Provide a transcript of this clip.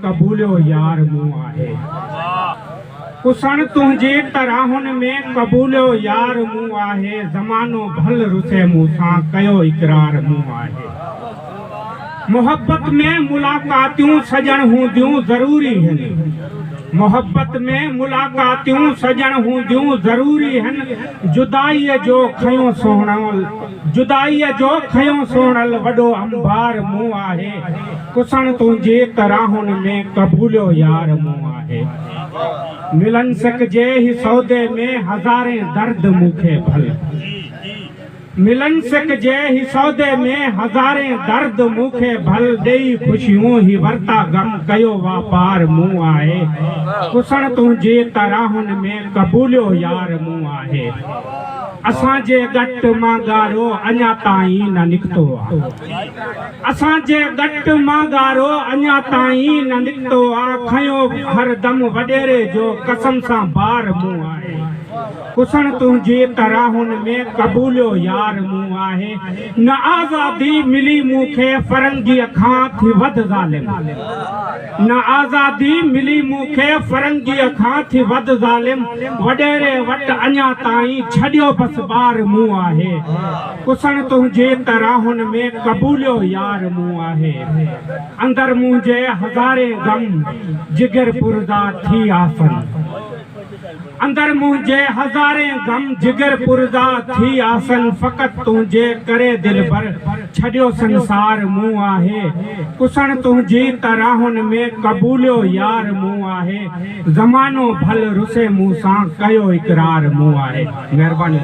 कबूलियो यार मूं आहे। कुसण तुंहिंजे तराहुनि में कबूलियो यार मूं आहे। ज़मानो भल रुसे मूंसां कयो इक़रार मूं आहे। मोहब्बत में मुलाक़ातियूं सजण हूंदियूं ज़रूरी आहिनि। मोहब्बत में मुलाक़ातियूं सजण हूंदियूं ज़रूरी आहिनि। जुदाईअ जो खयों सोहणल जुदाईअ जो खयों सोहणल वॾो अंबार मूं आहे। कुसण तुंहिंजे तराहुनि में कबूलियो यार मूं आहे। मिलन सघिजे ही सौदे में हज़ारे दर्द मूंखे भल। मिलन सघिजे ही सौदे में हज़ारे दर्द मूंखे भल। ॾेई ख़ुशियूं ही वरता गम कयो वापार मूं आहे। कुसण तुंहिंजे तराहुनि में कबूलियो यार मूं आहे। असांजे घट मां गारो अञा ताईं न निकितो आहे। असांजे घट मां गारो अञा ताईं न निकितो आहे। खयो हर दम वॾेरे जो कसम सां बार मूं आहे। कुसण तुंहिंजे तराहुनि में कबूलियो यार मूं आहे। न आज़ादी मिली मूंखे फरंगीअ खां थी वध ज़ालिम। न आज़ादी मिली मूंखे फरंगीअ खां थी वध ज़ालिम। वॾेरे वटि अञा ताईं छॾियो बसि ॿार मूं आहे। कुसण तुंहिंजे तराहुनि में कबूलियो यार मूं आहे। अंदर मुंहिंजे हज़ारे गम जिगर पुरदा थी आसन। अंदर मुंहिंजे हज़ारे गम जिगर पुरदा थी आसन। फ़क़ति तुंहिंजे करे दिल भर छॾियो संसार मूं आहे। कुसण तुंहिंजी तराहुनि में कबूलियो यार मूं आहे। ज़मानो भल रुसे मूंसां कयो इक़रार मूं आहे। महिरबानी।